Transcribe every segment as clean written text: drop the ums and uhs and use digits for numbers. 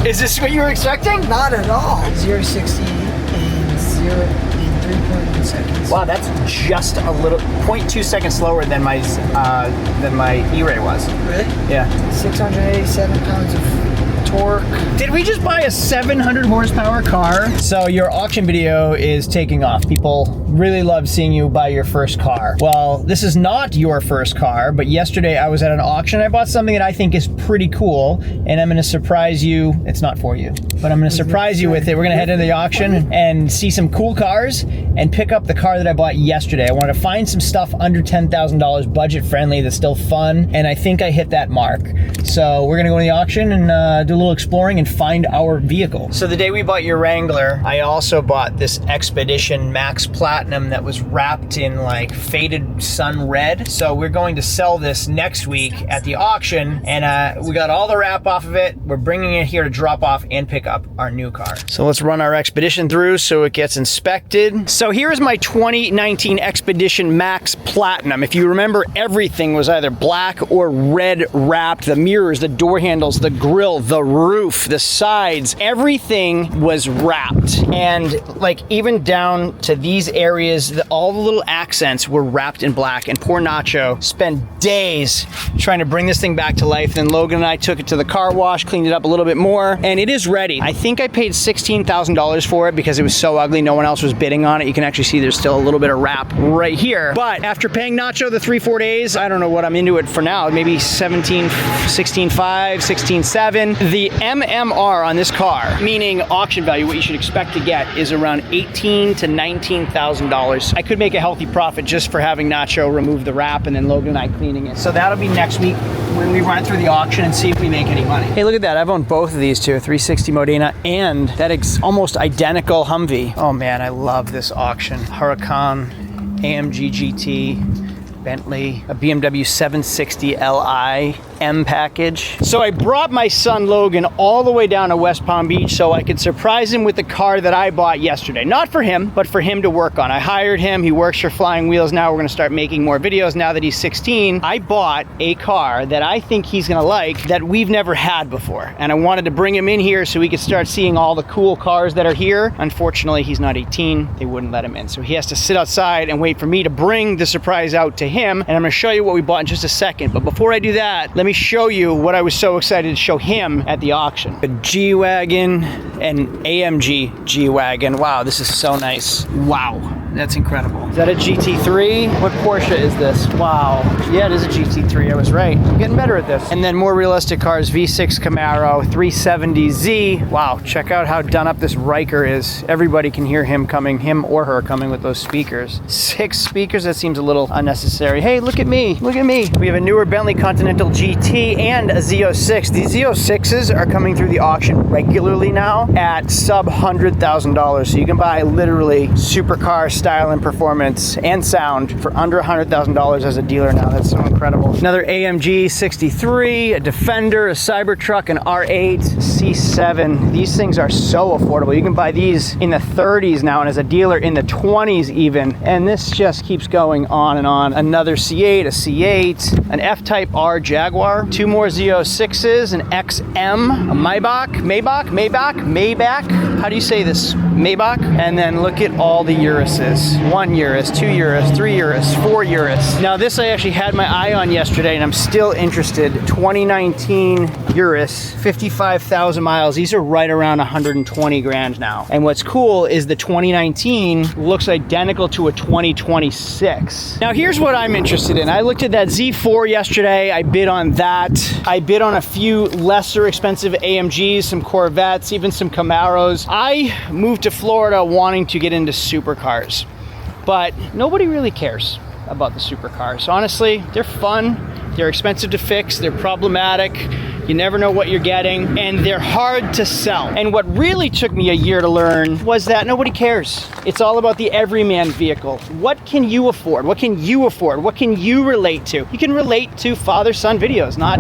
Is this what you were expecting? Not at all. 0-60 in 3.1 seconds. Wow, that's just a little 0.2 seconds slower than my E-Ray was. Really? Yeah. 687 pounds of torque. Did we just buy a 700 horsepower car? So your auction video is taking off. People really love seeing you buy your first car. Well, this is not your first car, but yesterday I was at an auction. I bought something that I think is pretty cool, and I'm gonna surprise you. It's not for you, but I'm gonna surprise you with it. We're gonna head into the auction and see some cool cars and pick up the car that I bought yesterday. I wanted to find some stuff under $10,000, budget friendly, that's still fun, and I think I hit that mark. So we're gonna go to the auction and do a little exploring and find our vehicle. So the day we bought your Wrangler, I also bought this Expedition Max Platinum that was wrapped in like faded sun red. So we're going to sell this next week at the auction, and we got all the wrap off of it. We're bringing it here to drop off and pick up our new car. So let's run our Expedition through so it gets inspected. So here's my 2019 Expedition Max Platinum. If you remember, everything was either black or red wrapped. The mirrors, the door handles, the grille, the roof, the sides, everything was wrapped. And like even down to these areas, all the little accents were wrapped in black. And poor Nacho spent days trying to bring this thing back to life. Then Logan and I took it to the car wash, cleaned it up a little bit more, and it is ready. I think I paid $16,000 for it because it was so ugly. No one else was bidding on it. You can actually see there's still a little bit of wrap right here. But after paying Nacho the 3-4 days, I don't know what I'm into it for now. Maybe 16.5, 16.7. The MMR on this car, meaning auction value, what you should expect to get is around $18,000 to $19,000. I could make a healthy profit just for having Nacho remove the wrap and then Logan and I cleaning it. So that'll be next week when we run it through the auction and see if we make any money. Hey, look at that. I've owned both of these too, 360 Modena and that almost identical Humvee. Oh man, I love this auction. Huracan, AMG GT, Bentley, a BMW 760 Li M package. So I brought my son Logan all the way down to West Palm Beach so I could surprise him with the car that I bought yesterday. Not for him, but for him to work on. I hired him, he works for Flying Wheels now. We're gonna start making more videos now that he's 16. I bought a car that I think he's gonna like that we've never had before. And I wanted to bring him in here so we could start seeing all the cool cars that are here. Unfortunately, he's not 18. They wouldn't let him in. So he has to sit outside and wait for me to bring the surprise out to him. And I'm gonna show you what we bought in just a second. But before I do that, let me show you what I was so excited to show him at the auction. A G-Wagon, an AMG G-Wagon. Wow, this is so nice. Wow, that's incredible. Is that a GT3? What Porsche is this? Wow. Yeah, it is a GT3, I was right. I'm getting better at this. And then more realistic cars, V6 Camaro, 370Z. Wow, check out how done up this Riker is. Everybody can hear him coming, him or her coming with those speakers. 6 speakers, that seems a little unnecessary. Hey, look at me, look at me. We have a newer Bentley Continental GT and a Z06. These Z06s are coming through the auction regularly now at sub $100,000. So you can buy literally supercar style and performance and sound for under $100,000 as a dealer now. That's so incredible. Another AMG 63, a Defender, a Cybertruck, an R8, C7. These things are so affordable. You can buy these in the 30s now, and as a dealer in the 20s even. And this just keeps going on and on. Another C8, a C8, an F-Type R Jaguar, 2 more Z06s, an XM, a Maybach. How do you say this? Maybach. And then look at all the Uruses. 1 Urus, 2 Urus, 3 Urus, 4 Urus. Now this I actually had my eye on yesterday and I'm still interested. 2019 Urus, 55,000 miles. These are right around 120 grand now. And what's cool is the 2019 looks identical to a 2026. Now here's what I'm interested in. I looked at that Z4 yesterday. I bid on that. I bid on a few lesser expensive AMGs, some Corvettes, even some Camaros. I moved to Florida wanting to get into supercars, but nobody really cares about the supercars. Honestly, they're fun, they're expensive to fix, they're problematic, you never know what you're getting, and they're hard to sell. And what really took me a year to learn was that nobody cares. It's all about the everyman vehicle. What can you afford? What can you afford? What can you relate to? You can relate to father-son videos, not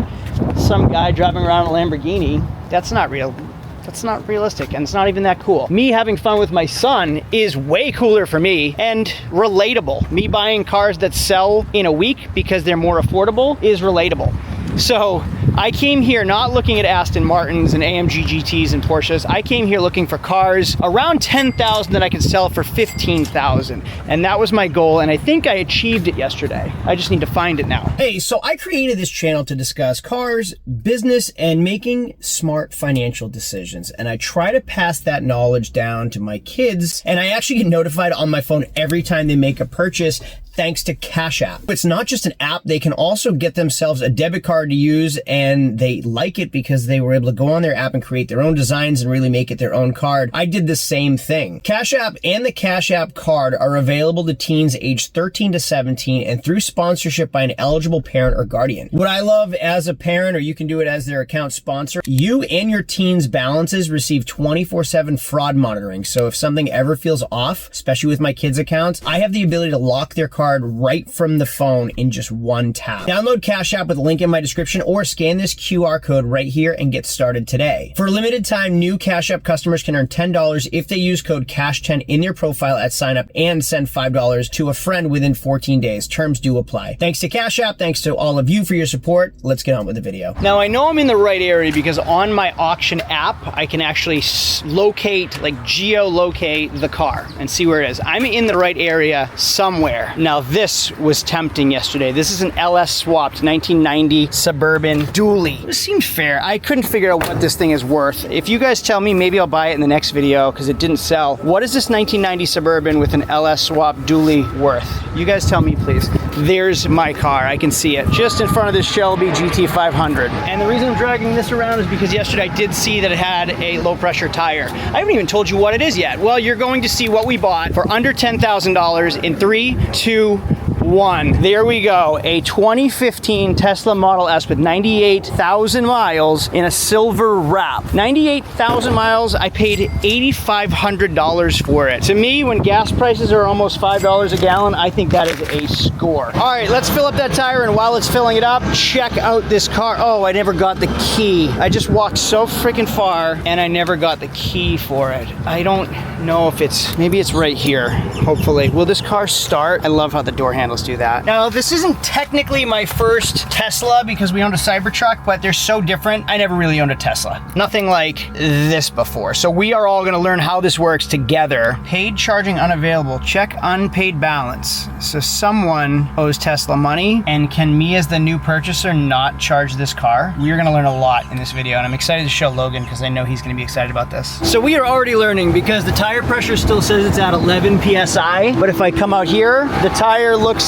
some guy driving around in a Lamborghini. That's not real. That's not realistic, and it's not even that cool. Me having fun with my son is way cooler for me and relatable. Me buying cars that sell in a week because they're more affordable is relatable. So I came here not looking at Aston Martins and AMG GTs and Porsches. I came here looking for cars around 10,000 that I could sell for 15,000. And that was my goal, and I think I achieved it yesterday. I just need to find it now. Hey, so I created this channel to discuss cars, business, and making smart financial decisions. And I try to pass that knowledge down to my kids, and I actually get notified on my phone every time they make a purchase, thanks to Cash App. It's not just an app, they can also get themselves a debit card to use, and they like it because they were able to go on their app and create their own designs and really make it their own card. I did the same thing. Cash App and the Cash App card are available to teens aged 13 to 17 and through sponsorship by an eligible parent or guardian. What I love as a parent, or you can do it as their account sponsor, you and your teen's balances receive 24/7 fraud monitoring. So if something ever feels off, especially with my kids' accounts, I have the ability to lock their card right from the phone in just one tap. Download Cash App with a link in my description or scan this QR code right here and get started today. For a limited time, new Cash App customers can earn $10 if they use code CASH10 in their profile at sign up and send $5 to a friend within 14 days. Terms do apply. Thanks to Cash App, thanks to all of you for your support. Let's get on with the video. Now I know I'm in the right area because on my auction app, I can actually locate, like geolocate the car and see where it is. I'm in the right area somewhere. Now this was tempting yesterday. This is an LS swapped 1990 Suburban dually. This seems fair. I couldn't figure out what this thing is worth. If you guys tell me, maybe I'll buy it in the next video because it didn't sell. What is this 1990 Suburban with an LS swap dually worth? You guys tell me, please. There's my car. I can see it just in front of this Shelby GT500. And the reason I'm dragging this around is because yesterday I did see that it had a low pressure tire. I haven't even told you what it is yet. Well, you're going to see what we bought for under $10,000 in 3, 2, 1. There we go. A 2015 Tesla Model S with 98,000 miles in a silver wrap. 98,000 miles. I paid $8,500 for it. To me, when gas prices are almost $5 a gallon, I think that is a score. All right, let's fill up that tire, and while it's filling it up, check out this car. Oh, I never got the key. I just walked so freaking far, and I never got the key for it. I don't know if it's, maybe it's right here, hopefully. Will this car start? I love how the door handles do that. Now, this isn't technically my first Tesla because we owned a Cybertruck, but they're so different. I never really owned a Tesla. Nothing like this before. So we are all gonna learn how this works together. Paid charging unavailable. Check unpaid balance. So someone owes Tesla money, and can me as the new purchaser not charge this car? We're gonna learn a lot in this video, and I'm excited to show Logan because I know he's gonna be excited about this. So we are already learning because the tire pressure still says it's at 11 PSI, but if I come out here, the tire looks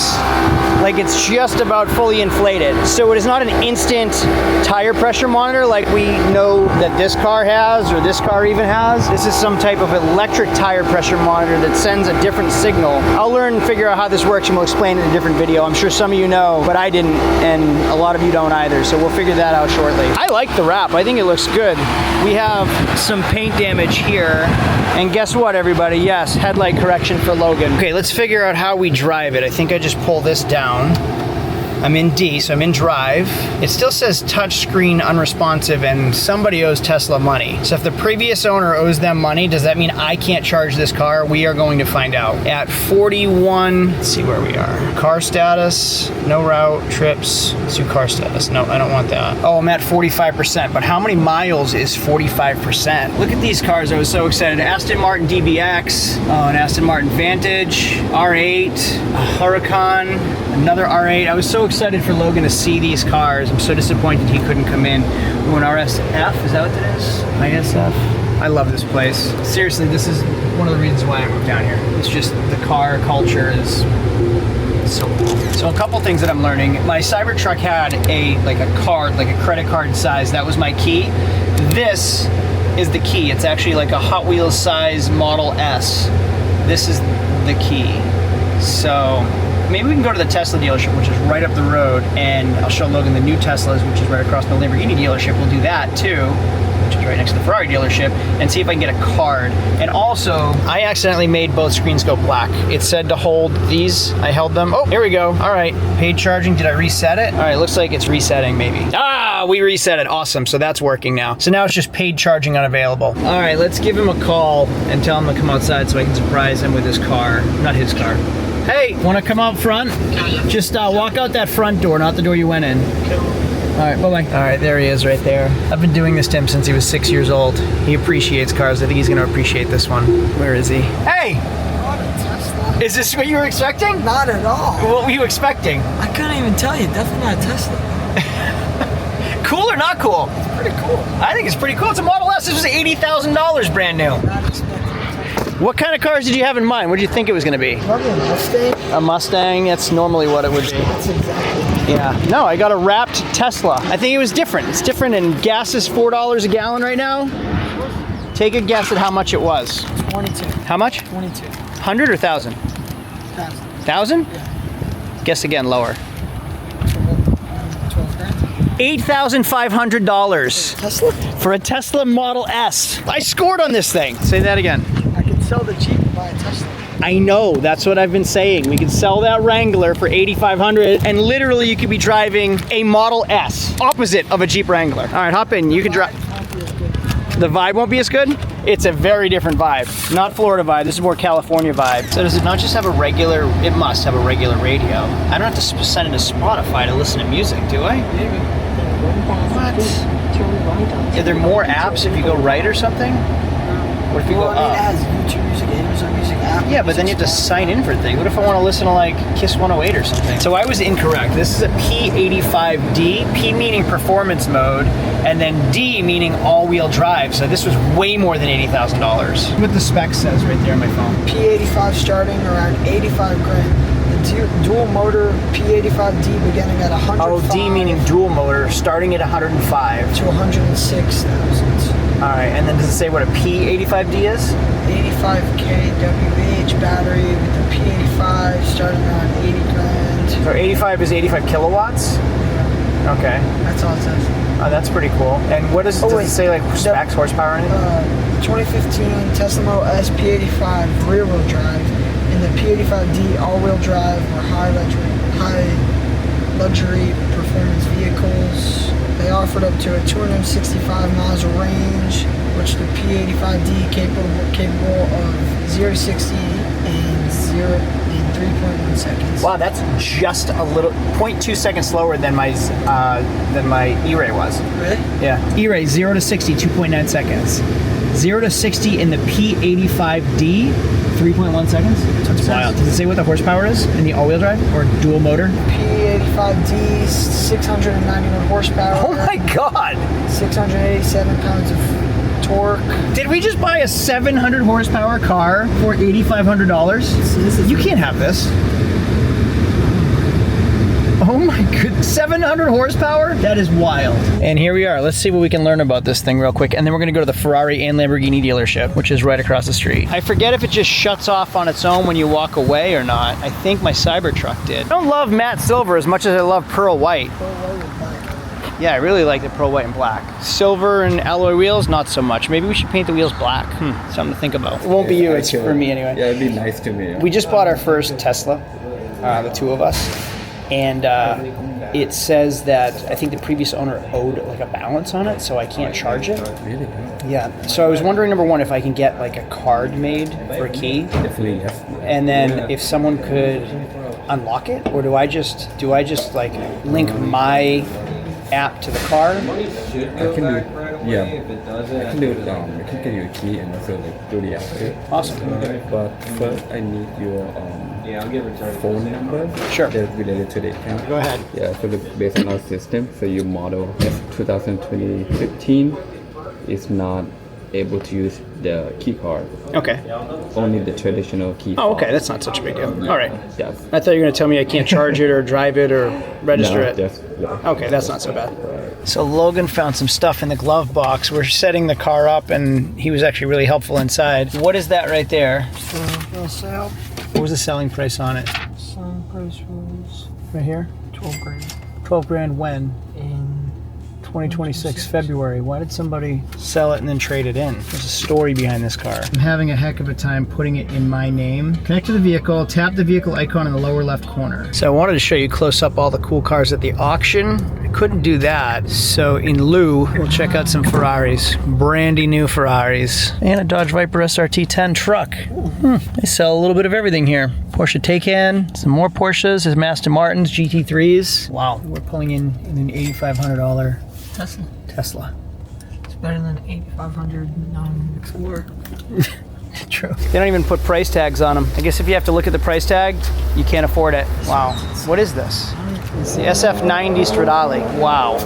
like it's just about fully inflated. So it is not an instant tire pressure monitor like we know that this car has, or this car even has. This is some type of electric tire pressure monitor that sends a different signal. I'll learn and figure out how this works, and we'll explain it in a different video. I'm sure some of you know, but I didn't, and a lot of you don't either, so we'll figure that out shortly. I like the wrap. I think it looks good. We have some paint damage here, and guess what, everybody? Yes, headlight correction for Logan. Okay, let's figure out how we drive it. I think I just pull this down. I'm in D, so I'm in drive. It still says touchscreen unresponsive, and somebody owes Tesla money. So if the previous owner owes them money, does that mean I can't charge this car? We are going to find out. At 41, let's see where we are. Car status, no route, trips. Let's do car status. No, I don't want that. Oh, I'm at 45%, but how many miles is 45%? Look at these cars. I was so excited. Aston Martin DBX, an Aston Martin Vantage, R8, a Huracan, another R8. I was so excited for Logan to see these cars. I'm so disappointed he couldn't come in. Ooh, an RSF, is that what it is? ISF? I love this place. Seriously, this is one of the reasons why I moved down here. It's just the car culture is so cool. So a couple things that I'm learning. My Cybertruck had a card, like a credit card size. That was my key. This is the key. It's actually like a Hot Wheels size Model S. This is the key. So maybe we can go to the Tesla dealership, which is right up the road, and I'll show Logan the new Teslas, which is right across the Lamborghini dealership. We'll do that too, which is right next to the Ferrari dealership, and see if I can get a card. And also, I accidentally made both screens go black. It said to hold these. I held them. Oh, here we go. All right, paid charging. Did I reset it? All right, looks like it's resetting maybe. Ah, we reset it. Awesome, so that's working now. So now it's just paid charging unavailable. All right, let's give him a call and tell him to come outside so I can surprise him with his car. Not his car. Hey, want to come out front? Just walk out that front door, not the door you went in. All right, bye-bye. All right, there he is right there. I've been doing this to him since he was 6 years old. He appreciates cars. I think he's gonna appreciate this one. Where is he? Hey! Not a Tesla. Is this what you were expecting? Not at all. What were you expecting? I couldn't even tell you. Definitely not a Tesla. Cool or not cool? It's pretty cool. I think it's pretty cool. It's a Model S. This was $80,000 brand new. Not expecting a Tesla. What kind of cars did you have in mind? What did you think it was gonna be? Probably a Mustang. A Mustang, that's normally what it would be. That's exactly. Yeah, no, I got a wrapped Tesla. I think it was different. It's different, and gas is $4 a gallon right now. Take a guess at how much it was. 22. How much? 22. 100 or 1,000? 1,000. 1,000? Yeah. Guess again, lower. 12 grand. $8,500 Tesla? for a Tesla Model S. I scored on this thing. Say that again. I could sell the Jeep and buy a Tesla. I know, that's what I've been saying. We could sell that Wrangler for $8,500 and literally you could be driving a Model S, opposite of a Jeep Wrangler. All right, hop in, you can drive. The vibe won't be as good? It's a very different vibe. Not Florida vibe, this is more California vibe. So does it not just have a regular, it must have a regular radio. I don't have to send it to Spotify to listen to music, do I? What? Are there more apps if you go right or something? Or if you go Well, I mean, up? it has YouTube Music, Amazon Music app. Yeah, but then you have to sign in for things. What if I want to listen to like Kiss 108 or something? So I was incorrect. This is a P85d, P meaning performance mode, and then D meaning all-wheel drive. So this was way more than $80,000. What the spec says right there on my phone. P85 starting around 85 grand. The dual motor P85D beginning at 105. Oh, D meaning dual motor, starting at 105. to 106,000. All right, and then does it say what a P85D is? 85 kWh battery with the P85 starting around 80 grand. So 85 is 85 kilowatts? Yeah, Okay. that's all it says. Oh, that's pretty cool. And what does, does wait. it say like specs, horsepower or anything? 2015 Tesla Model S P85 rear-wheel drive and the P85D all-wheel drive were high luxury performance vehicles. They offered up to a 265 miles of range, which the P85D capable of 0 to 60 in 3.1 seconds. Wow, that's just a little 0.2 seconds slower than my E-Ray was. Really? Yeah. E-Ray 0 to 60 2.9 seconds. 0 to 60 in the P85D 3.1 seconds. That's wild. Does it say what the horsepower is in the all-wheel drive or dual motor? P85D 691 horsepower. Oh my god! 687 pounds of torque. Did we just buy a 700 horsepower car for $8,500? You can't have this. Oh my goodness, 700 horsepower? That is wild. And here we are. Let's see what we can learn about this thing real quick. And then we're gonna go to the Ferrari and Lamborghini dealership, which is right across the street. I forget if it just shuts off on its own when you walk away or not. I think my Cybertruck did. I don't love matte silver as much as I love pearl white. Yeah, I really like the pearl white and black. Silver and alloy wheels, not so much. Maybe we should paint the wheels black. Something to think about. It won't be you, it's for me anyway. Yeah, it'd be nice to me. We just bought our first Tesla, the two of us. And it says that I think the previous owner owed like a balance on it, so I can't charge it. Really? Yeah. So I was wondering, number one, if I can get like a card made for a key, Definitely, yes. and then if someone could unlock it, or do I just like link my app to the car? I can do it. Yeah, I can do it. I can get you a key and also like do the app. Awesome. But first, I need your phone number. Sure. That's related to the account. Go ahead. Yeah. So based on our system, so your model 2015 is not able to use the key card. Okay. Only the traditional key. Oh, okay. That's not such a big deal. All right. Yes. I thought you were going to tell me I can't charge it or drive it or register it. Yeah. Okay, that's not so bad. So Logan found some stuff in the glove box. We're setting the car up, and he was actually really helpful inside. What is that right there? Wholesale. What was the selling price on it? Selling price was Right here? 12 grand. 12 grand when? In 2026 February. Why did somebody sell it and then trade it in? There's a story behind this car. I'm having a heck of a time putting it in my name. Connect to the vehicle, tap the vehicle icon in the lower left corner. So I wanted to show you close up all the cool cars at the auction. couldn't do that. So in lieu, we'll check out some Ferraris. Brandy new Ferraris. And a Dodge Viper SRT10 truck. They sell a little bit of everything here. Porsche Taycan, some more Porsches, some Aston Martins, GT3s. Wow, we're pulling in an $8,500 Tesla. It's better than 8,500 Explorer. True. They don't even put price tags on them. I guess if you have to look at the price tag, you can't afford it. Wow. What is this? It's the SF90 Stradale. Wow.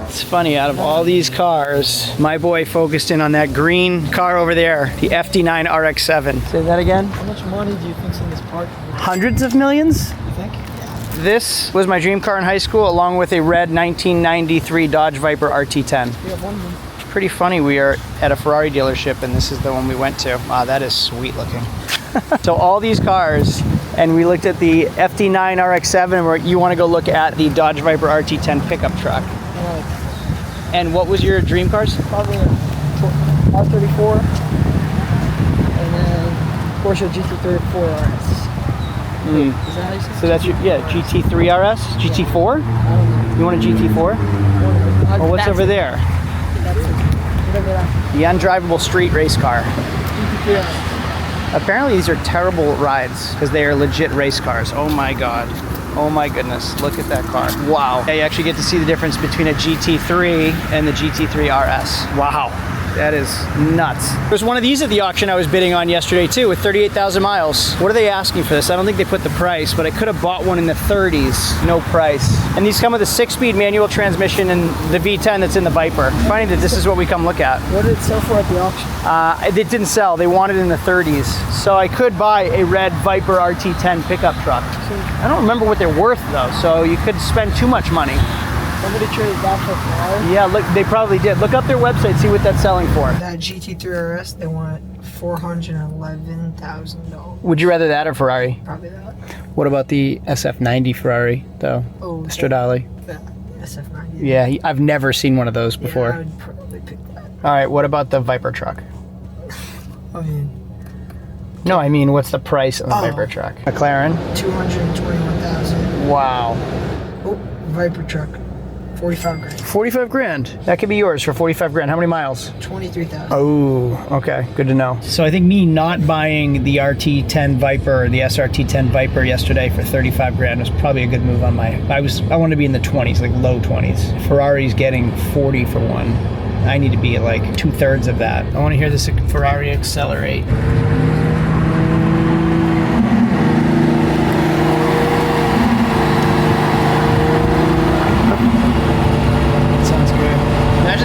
It's funny, out of all these cars, my boy focused in on that green car over there, the FD9 RX-7. Say that again? How much money do you think's in this part? Hundreds of millions? You think? This was my dream car in high school, along with a red 1993 Dodge Viper RT10. We have one of them. Pretty funny, we are at a Ferrari dealership and this is the one we went to. Wow, that is sweet looking. So all these cars, and we looked at the FD9 RX-7, where you want to go look at the Dodge Viper RT10 pickup truck. And what was your dream cars? Probably a R34 and then Porsche GT34 RS. Is that how you say it? So that's your, yeah, GT3 RS? GT4? I don't know. You want a GT4? Well, what's over there? The undrivable street race car. Apparently these are terrible rides because they are legit race cars. Oh my God. Oh my goodness, look at that car. Wow. You actually get to see the difference between a GT3 and the GT3 RS. Wow. That is nuts. There's one of these at the auction I was bidding on yesterday too, with 38,000 miles. What are they asking for this? I don't think they put the price, but I could have bought one in the 30s. No price. And these come with a 6-speed manual transmission and the V10 that's in the Viper. Funny that this is what we come look at. What did it sell for at the auction? It didn't sell. They wanted it in the 30s. So I could buy a red Viper RT10 pickup truck. I don't remember what they're worth though, so you could spend too much money. Somebody traded that for a Ferrari? Yeah, look, they probably did. Look up their website, see what that's selling for. That GT3 RS, they want $411,000. Would you rather that or Ferrari? Probably that. What about the SF90 Ferrari, though? Oh, the Stradale. The SF90. Yeah, I've never seen one of those before. Yeah, I would probably pick that. All right, what about the Viper truck? I mean, No, I mean, what's the price of the Viper truck? McLaren? $221,000. Wow. Oh, Viper truck. 45 grand. 45 grand. That could be yours for 45 grand. How many miles? 23,000. Oh, okay. Good to know. So I think me not buying the RT10 Viper, the SRT10 Viper yesterday for 35 grand was probably a good move on my, I want to be in the 20s, like low 20s. Ferrari's getting 40 for one. I need to be at like 2/3 of that. I want to hear this Ferrari accelerate.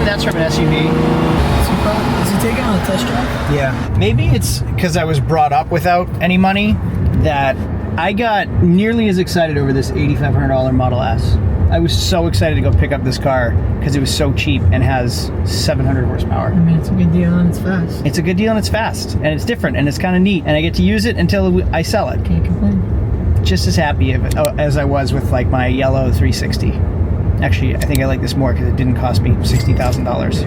That's from an SUV. Is he taking on a test drive? Yeah. Maybe it's because I was brought up without any money that I got nearly as excited over this $8,500 Model S. I was so excited to go pick up this car because it was so cheap and has 700 horsepower. I mean, it's a good deal and it's fast. It's a good deal and it's fast and it's different and it's kind of neat and I get to use it until I sell it. Can't complain. Just as happy as I was with like my yellow 360. Actually, I think I like this more because it didn't cost me $60,000.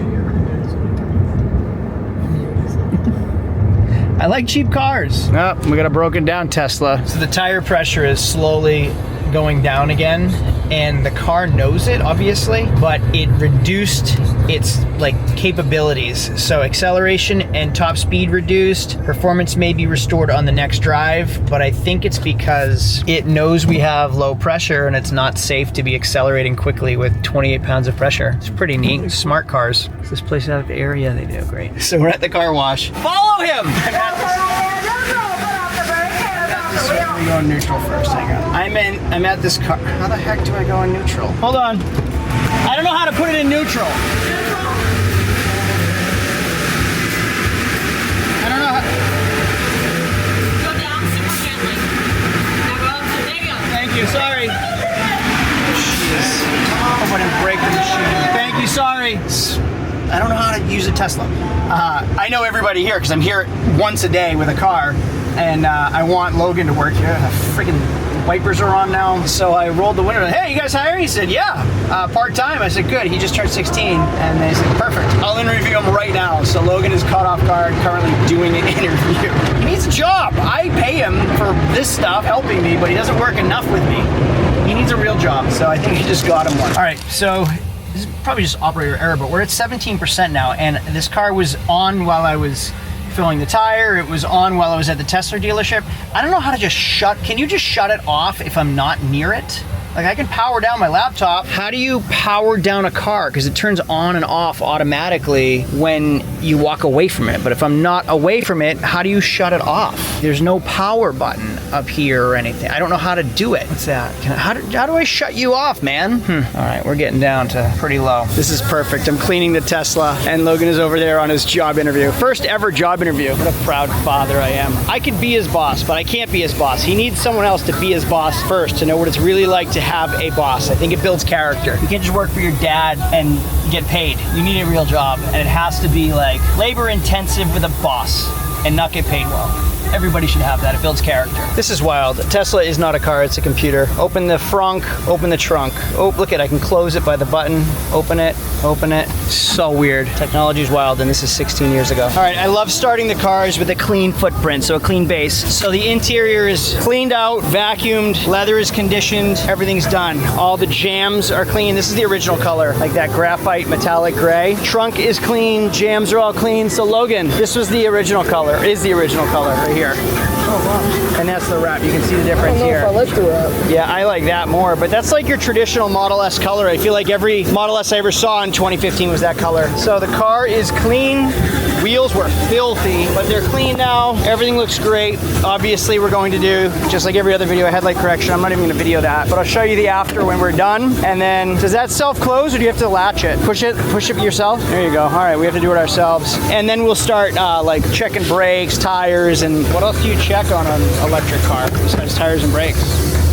I like cheap cars. Oh, we got a broken down Tesla. So the tire pressure is slowly going down again and the car knows it obviously, but it reduced its like capabilities. So acceleration and top speed reduced, performance may be restored on the next drive, but I think it's because it knows we have low pressure and it's not safe to be accelerating quickly with 28 pounds of pressure. It's pretty neat. Smart cars. Is this place out of the area? They do, great. So we're at the car wash. Follow him! We go in neutral first, hang on. I'm at this car. How the heck do I go in neutral? Hold on. I don't know how to put it in neutral. I don't know how. Go down super gently. Now go up to there. Thank you, sorry. Jeez. I wouldn't break the machine. Thank you, sorry. I don't know how to use a Tesla. I know everybody here because I'm here once a day with a car. And I want Logan to work here. The freaking wipers are on now. So I rolled the window. Hey, you guys hiring? He said, yeah, part-time. I said, good. He just turned 16. And they said, perfect. I'll interview him right now. So Logan is caught off guard, currently doing an interview. He needs a job. I pay him for this stuff, helping me, but he doesn't work enough with me. He needs a real job, so I think he just got him one. All right, so this is probably just operator error, but we're at 17% now, and this car was on while I was filling the tire. It was on while I was at the Tesla dealership. I don't know how to just can you just shut it off if I'm not near it? Like, I can power down my laptop. How do you power down a car? Because it turns on and off automatically when you walk away from it. But if I'm not away from it, how do you shut it off? There's no power button up here or anything. I don't know how to do it. What's that? How do I shut you off, man? All right, we're getting down to pretty low. This is perfect. I'm cleaning the Tesla, and Logan is over there on his job interview. First ever job interview. What a proud father I am. I could be his boss, but I can't be his boss. He needs someone else to be his boss first, to know what it's really like to have a boss. I think it builds character. You can't just work for your dad and get paid. You need a real job, and it has to be like labor intensive with a boss and not get paid well. Everybody should have that. It builds character. This is wild. Tesla is not a car, it's a computer. Open the frunk, open the trunk. Oh, look at it, I can close it by the button. Open it, open it. So weird. Technology is wild, and this is 16 years ago. All right, I love starting the cars with a clean footprint, so a clean base. So the interior is cleaned out, vacuumed, leather is conditioned, everything's done. All the jams are clean. This is the original color, like that graphite metallic gray. Trunk is clean, jams are all clean. So Logan, this was the original color, is the original color right here. Oh, wow. And that's the wrap. You can see the difference here. I don't know if I like the wrap. Yeah, I like that more, but that's like your traditional Model S color. I feel like every Model S I ever saw in 2015 was that color. So the car is clean. Wheels were filthy, but they're clean now. Everything looks great. Obviously, we're going to do, just like every other video, a headlight correction. I'm not even gonna video that, but I'll show you the after when we're done. And then, does that self-close or do you have to latch it? Push it yourself? There you go. All right, we have to do it ourselves. And then we'll start like checking brakes, tires, and what else do you check on an electric car besides tires and brakes?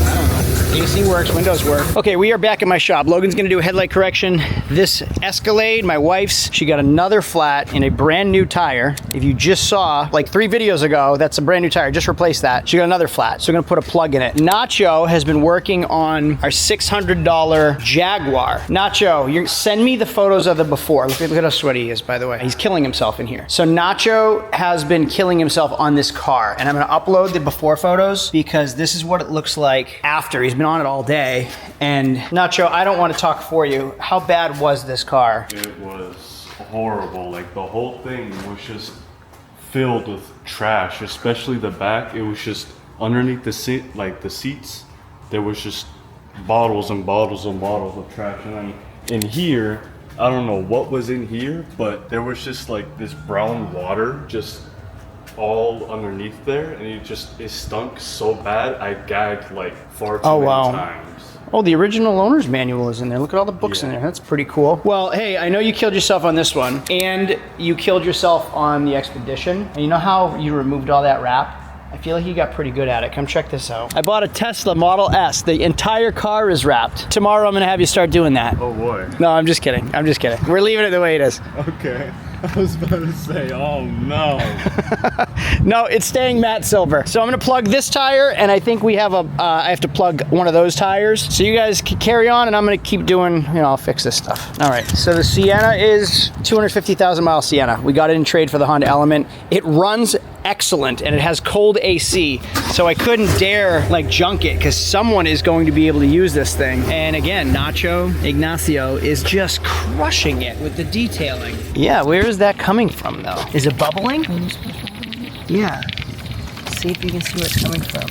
I don't know. AC works, windows work. Okay, we are back at my shop. Logan's gonna do a headlight correction. This Escalade, my wife's, she got another flat in a brand new tire. If you just saw like 3 videos ago, that's a brand new tire, just replaced that. She got another flat, so we're gonna put a plug in it. Nacho has been working on our $600 Jaguar. Nacho, send me the photos of the before. Look at how sweaty he is, by the way. He's killing himself in here. So Nacho has been killing himself on this car, and I'm gonna upload the before photos because this is what it looks like after. He's been on it all day. And Nacho, I don't want to talk for you. How bad was this car? It was horrible. Like, the whole thing was just filled with trash, especially the back. It was just underneath the seat, like the seats, there was just bottles and bottles and bottles of trash. And then in here, I don't know what was in here, but there was just like this brown water just all underneath there, and it stunk so bad I gagged like far too many times. Oh, the original owner's manual is in there. Look at all the books in there. That's pretty cool. Well, hey, I know you killed yourself on this one, and you killed yourself on the Expedition. And you know how you removed all that wrap? I feel like you got pretty good at it. Come check this out. I bought a Tesla Model S. The entire car is wrapped. Tomorrow I'm gonna have you start doing that. Oh boy. No, I'm just kidding. I'm just kidding. We're leaving it the way it is. Okay. I was about to say, oh no. No, it's staying matte silver. So I'm gonna plug this tire, and I think we have I have to plug one of those tires. So you guys can carry on, and I'm gonna keep doing, I'll fix this stuff. All right, so the Sienna is 250,000 mile Sienna. We got it in trade for the Honda Element. It runs excellent, and it has cold AC. So I couldn't dare like junk it, because someone is going to be able to use this thing. And again, Ignacio is just crushing it with the detailing. Yeah, where is that coming from though? Is it bubbling? Yeah. See if you can see where it's coming from.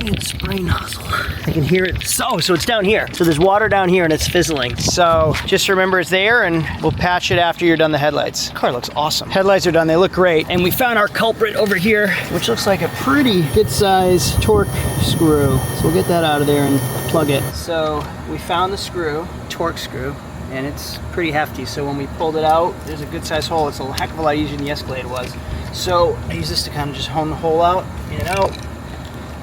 It's spray nozzle. I can hear it. So it's down here. So there's water down here and it's fizzling. So just remember it's there, and we'll patch it after you're done the headlights. The car looks awesome. Headlights are done, they look great. And we found our culprit over here, which looks like a pretty good size torque screw. So we'll get that out of there and plug it. So we found the screw, torque screw, and it's pretty hefty. So when we pulled it out, there's a good size hole. It's a heck of a lot easier than the Escalade was. So I use this to kind of just hone the hole out, in and out.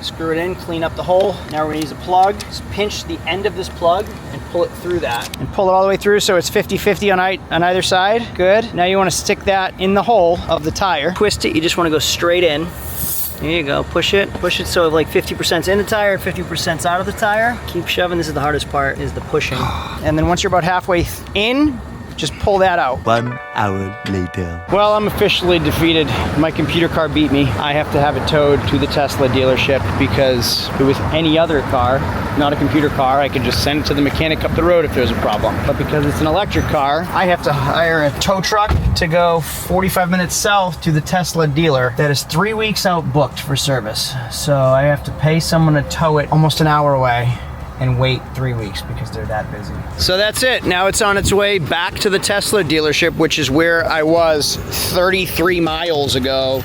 Screw it in, clean up the hole. Now we're gonna use a plug. Just pinch the end of this plug and pull it through that. And pull it all the way through so it's 50-50 on either side. Good. Now you wanna stick that in the hole of the tire. Twist it, you just wanna go straight in. There you go, push it so like 50%'s in the tire and 50%'s out of the tire. Keep shoving, this is the hardest part, is the pushing. And then once you're about halfway in, Just pull that out. 1 hour later. Well, I'm officially defeated. My computer car beat me. I have to have it towed to the Tesla dealership because if it was any other car, not a computer car, I could just send it to the mechanic up the road if there's a problem. But because it's an electric car, I have to hire a tow truck to go 45 minutes south to the Tesla dealer that is 3 weeks out booked for service. So I have to pay someone to tow it almost an hour away and wait 3 weeks because they're that busy. So that's it. Now it's on its way back to the Tesla dealership, which is where I was 33 miles ago.